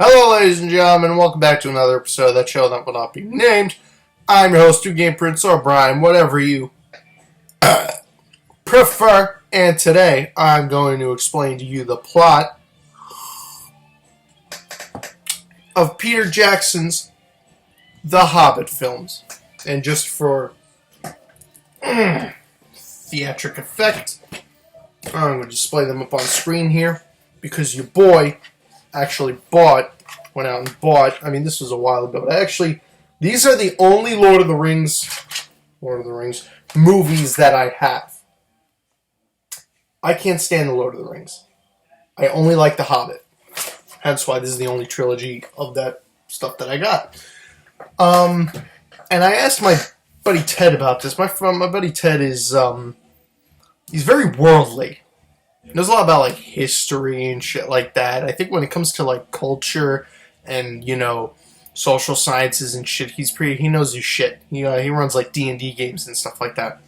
Hello, ladies and gentlemen, welcome back to another episode of that show that will not be named. I'm your host, 2Game Prince, or Brian, whatever you prefer. And today, I'm going to explain to you the plot of Peter Jackson's The Hobbit films. And just for theatric effect, I'm going to display them up on screen here, because your boy actually went out and bought, this was a while ago, but these are the only Lord of the Rings movies that I have. I can't stand the Lord of the Rings. I only like The Hobbit. Hence why this is the only trilogy of that stuff that I got. And I asked my buddy Ted about this. My buddy Ted is, he's very worldly. He knows a lot about, history and shit like that. I think when it comes to, culture and, social sciences and shit, he knows his shit. He runs, D&D games and stuff like that.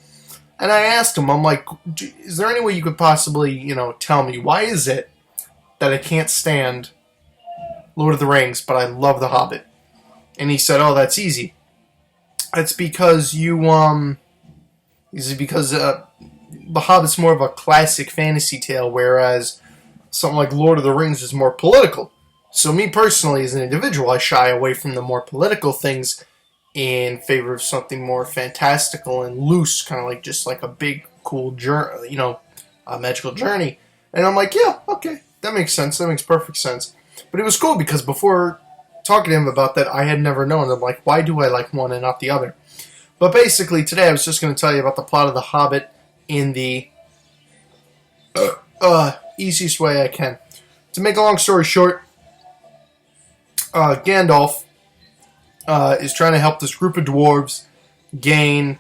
And I asked him, I'm like, is there any way you could possibly, tell me, why is it that I can't stand Lord of the Rings, but I love The Hobbit? And he said, oh, that's easy. It's because The Hobbit's more of a classic fantasy tale, whereas something like Lord of the Rings is more political. So me personally, as an individual, I shy away from the more political things in favor of something more fantastical and loose, kind of just a big, cool journey, a magical journey. And I'm like, yeah, okay, that makes sense. That makes perfect sense. But it was cool because before talking to him about that, I had never known. I'm like, why do I like one and not the other? But basically, today I was just going to tell you about the plot of The Hobbit in the easiest way I can. To make a long story short, Gandalf is trying to help this group of dwarves gain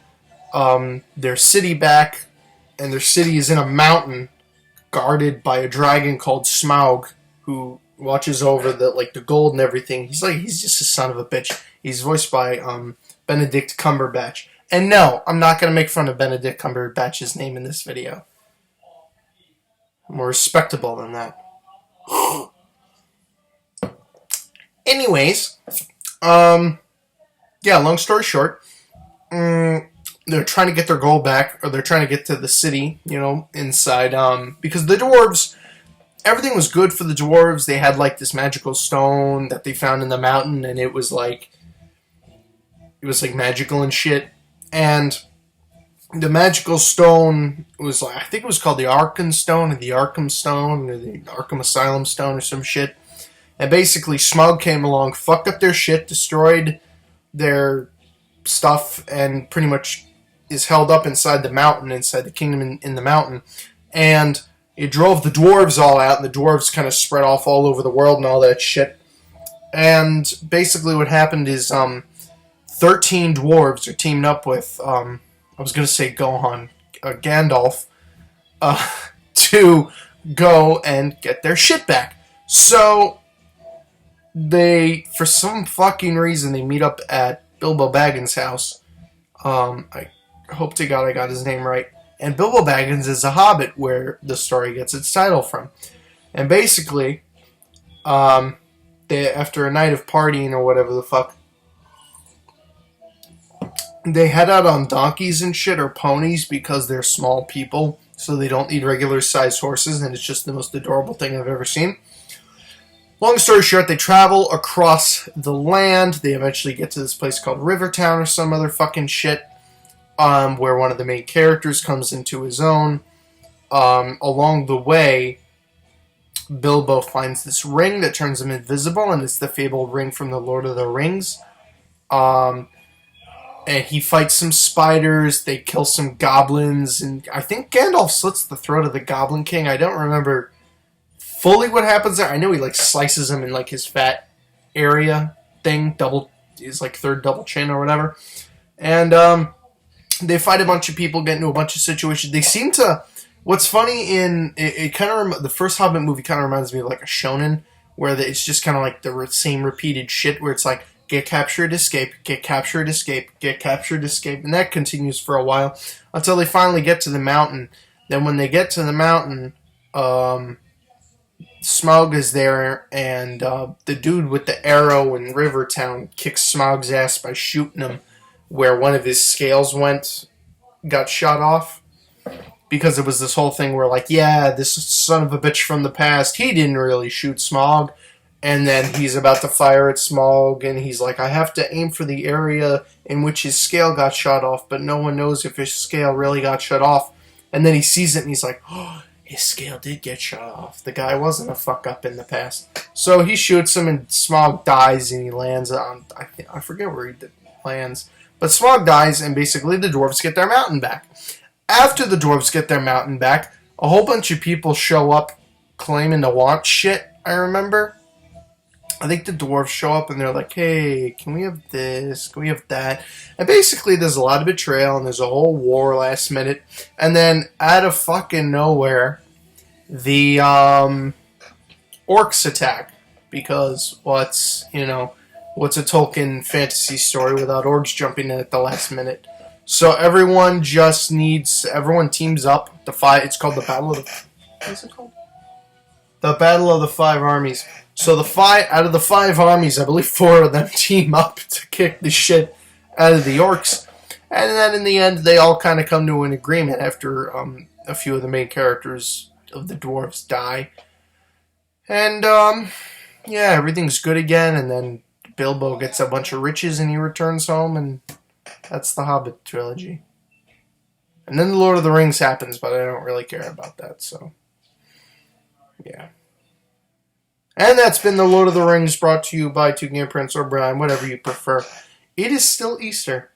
their city back, and their city is in a mountain guarded by a dragon called Smaug, who watches over the gold and everything. He's just a son of a bitch. He's voiced by Benedict Cumberbatch. And no, I'm not going to make fun of Benedict Cumberbatch's name in this video. I'm more respectable than that. Anyways, long story short, they're trying to get their gold back, or they're trying to get to the city, inside, because the dwarves, everything was good for the dwarves. They had, this magical stone that they found in the mountain, and it was magical and shit. And the magical stone was, I think it was called the Arkham Stone, or the Arkham Stone, or the Arkham Asylum Stone, or some shit. And basically, Smaug came along, fucked up their shit, destroyed their stuff, and pretty much is held up inside the mountain, inside the kingdom in the mountain. And it drove the dwarves all out, and the dwarves kind of spread off all over the world and all that shit. And basically what happened is 13 dwarves are teamed up with, I was going to say Gohan, Gandalf, to go and get their shit back. So they, for some fucking reason, they meet up at Bilbo Baggins' house. I hope to God I got his name right. And Bilbo Baggins is a hobbit, where the story gets its title from. And basically, after a night of partying or whatever the fuck, they head out on donkeys and shit, or ponies, because they're small people, so they don't need regular-sized horses, and it's just the most adorable thing I've ever seen. Long story short, they travel across the land. They eventually get to this place called Rivertown or some other fucking shit, where one of the main characters comes into his own. Along the way, Bilbo finds this ring that turns him invisible, and it's the fabled ring from the Lord of the Rings. And he fights some spiders, they kill some goblins, and I think Gandalf slits the throat of the Goblin King. I don't remember fully what happens there. I know he slices him in his fat area thing, his third double chin or whatever. And they fight a bunch of people, get into a bunch of situations. They seem to, what's funny it kind of, the first Hobbit movie kind of reminds me of a shonen, where it's just kind of the same repeated shit, where it's get captured, escape, get captured, escape, get captured, escape. And that continues for a while until they finally get to the mountain. Then when they get to the mountain, Smaug is there, and the dude with the arrow in Rivertown kicks Smaug's ass by shooting him where one of his scales got shot off. Because it was this whole thing where, like, yeah, this son of a bitch from the past, he didn't really shoot Smaug. And then he's about to fire at Smaug, and he's like, I have to aim for the area in which his scale got shot off, but no one knows if his scale really got shot off. And then he sees it, and he's like, oh, his scale did get shot off. The guy wasn't a fuck-up in the past. So he shoots him, and Smaug dies, and he lands on, I forget where he lands. But Smaug dies, and basically the dwarves get their mountain back. After the dwarves get their mountain back, a whole bunch of people show up claiming to want shit, I remember. I think the dwarves show up and they're like, hey, can we have this? Can we have that? And basically there's a lot of betrayal and there's a whole war last minute. And then out of fucking nowhere, the orcs attack. Because what's a Tolkien fantasy story without orcs jumping in at the last minute? So everyone teams up. It's called the Battle of the... What is it called? The Battle of the Five Armies. So out of the 5 armies, I believe 4 of them team up to kick the shit out of the orcs. And then in the end, they all kind of come to an agreement after a few of the main characters of the dwarves die. And, everything's good again. And then Bilbo gets a bunch of riches and he returns home. And that's the Hobbit trilogy. And then the Lord of the Rings happens, but I don't really care about that, so... yeah. And that's been the Lord of the Rings, brought to you by Two Game Prince or Brian, whatever you prefer. It is still Easter.